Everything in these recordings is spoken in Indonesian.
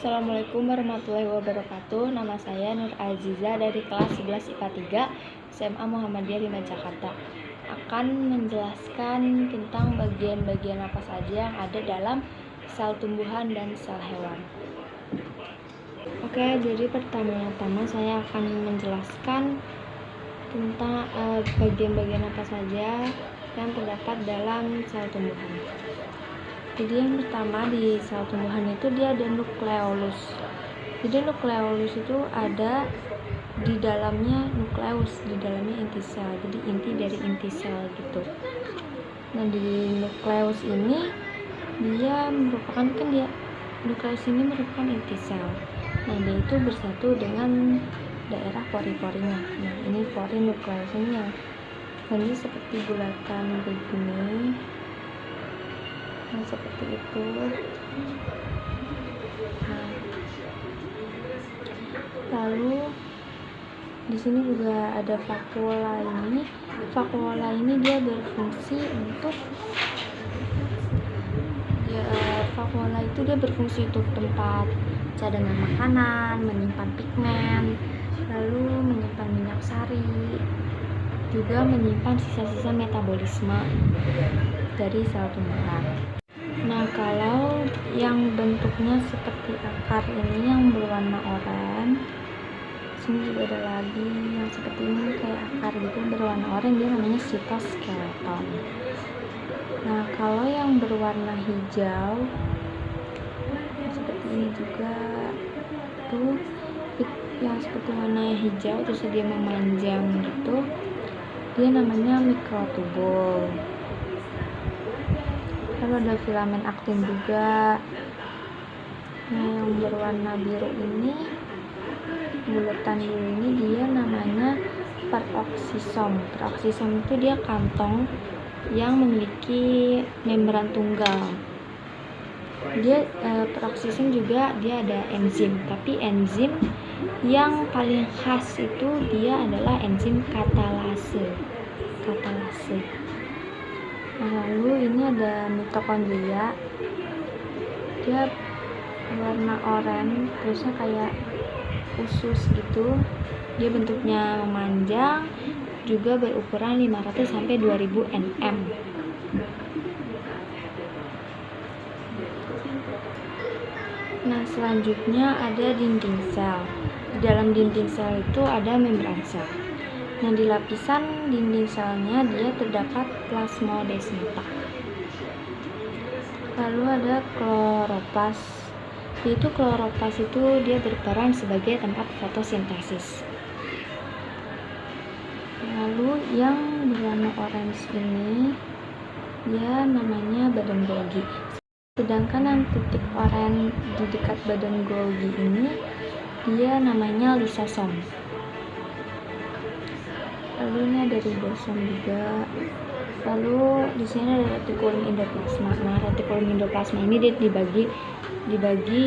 Assalamualaikum warahmatullahi wabarakatuh. Nama saya Nur Aziza dari kelas 11 IPA 3 SMA Muhammadiyah 5 Jakarta. Akan menjelaskan tentang bagian-bagian apa saja yang ada dalam sel tumbuhan dan sel hewan. Oke, jadi pertama-tama saya akan menjelaskan tentang bagian-bagian apa saja yang terdapat dalam sel tumbuhan. Jadi yang pertama di sel tumbuhan itu dia ada nukleolus. Jadi nukleolus itu ada di dalamnya nukleus, di dalamnya inti sel. Jadi inti dari inti sel gitu. Nah di nukleus ini nukleus ini merupakan inti sel. Nah dia itu bersatu dengan daerah pori-porinya. Nah ini pori nukleus ini yang ini seperti bulatan begini. Nah, seperti itu. Nah, lalu di sini juga ada vakuola ini. Vakuola ini dia berfungsi untuk untuk tempat cadangan makanan, menyimpan pigmen, lalu menyimpan minyak sari, juga menyimpan sisa-sisa metabolisme dari sel tumbuhan. Nah, kalau yang bentuknya seperti akar ini yang berwarna oranye, sini juga ada lagi yang seperti ini kayak akar gitu berwarna oranye, dia namanya sitoskeleton. Nah, kalau yang berwarna hijau seperti ini juga tuh, yang seperti warna hijau terus dia memanjang gitu, dia namanya mikrotubul. Lalu ada filamen aktin juga. Nah, yang berwarna biru ini, bulatan biru ini dia namanya peroksisom. Peroksisom itu dia kantong yang memiliki membran tunggal. Dia peroksisom juga dia ada enzim, tapi enzim yang paling khas itu dia adalah enzim katalase. Lalu ini ada mitokondria, dia warna oranye terusnya kayak usus gitu, dia bentuknya memanjang, juga berukuran 500 sampai 2000 nm. Nah, selanjutnya ada dinding sel. Di dalam dinding sel itu ada membran sel. Nah, di lapisan dinding selnya dia terdapat plasmodesmata. Lalu ada kloroplas. Yaitu kloroplas itu dia berperan sebagai tempat fotosintesis. Lalu yang berwarna orange ini dia namanya badan Golgi. Sedangkan yang titik oranye di dekat badan Golgi ini dia namanya lisosom. Lalu ini ada ribosom juga. Lalu di sini ada retikulum endoplasma. Nah, retikulum endoplasma ini dia dibagi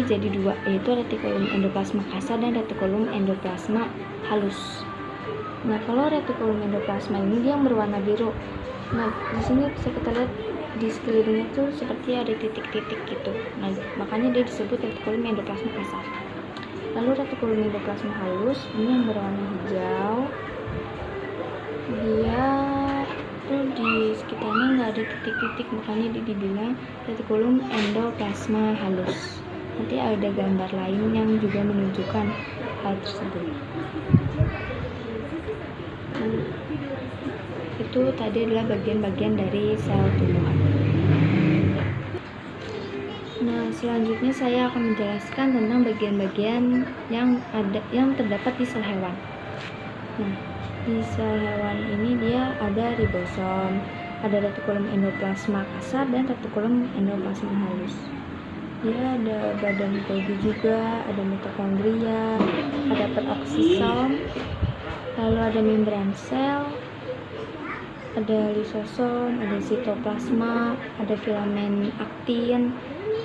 jadi dua, yaitu retikulum endoplasma kasar dan retikulum endoplasma halus. Nah, kalau retikulum endoplasma ini dia yang berwarna biru. Nah, di sini bisa kita lihat di sekelilingnya tuh seperti ada titik-titik gitu. Nah, makanya dia disebut retikulum endoplasma kasar. Lalu retikulum endoplasma halus ini yang berwarna hijau. Dia tuh di sekitarnya nggak ada titik-titik, makanya dia dibilang retikulum endoplasma halus. Nanti ada gambar lain yang juga menunjukkan hal tersebut. Itu tadi adalah bagian-bagian dari sel tumbuhan. Nah, selanjutnya saya akan menjelaskan tentang bagian-bagian yang terdapat di sel hewan. Nah, di sel hewan ini dia ada ribosom, ada retikulum endoplasma kasar dan retikulum endoplasma halus. Dia ada badan Golgi juga, ada mitokondria, ada peroksisom, lalu ada membran sel, ada lisosom, ada sitoplasma, ada filamen aktin,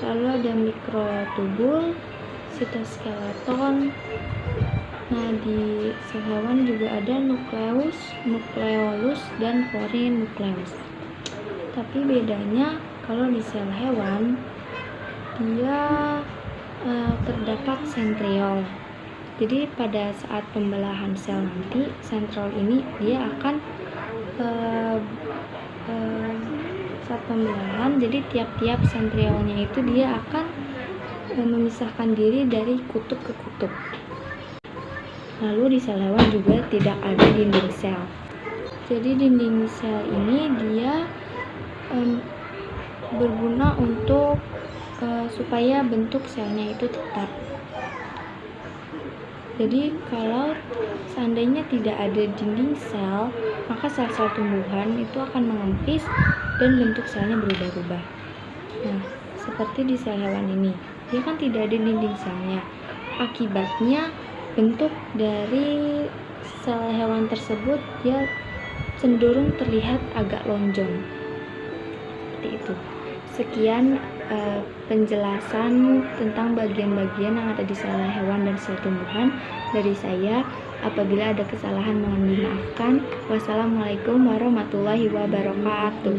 lalu ada mikrotubul, sitoskeleton. Nah, di sel hewan juga ada nukleus, nukleolus, dan porinukleus. Tapi bedanya kalau di sel hewan dia terdapat sentriol. Jadi pada saat pembelahan sel nanti, sentriol ini dia akan saat pembelahan, jadi tiap-tiap sentriolnya itu dia akan memisahkan diri dari kutub ke kutub. Lalu di sel hewan juga tidak ada dinding sel. Jadi dinding sel ini dia berguna untuk supaya bentuk selnya itu tetap. Jadi kalau seandainya tidak ada dinding sel, maka sel-sel tumbuhan itu akan mengempis dan bentuk selnya berubah-ubah. Nah, seperti di sel hewan ini, dia kan tidak ada dinding selnya. Akibatnya bentuk dari sel hewan tersebut dia cenderung terlihat agak lonjong. Seperti itu. Sekian penjelasan tentang bagian-bagian yang ada di sel hewan dan sel tumbuhan dari saya. Apabila ada kesalahan mohon dimaafkan. Wassalamualaikum warahmatullahi wabarakatuh.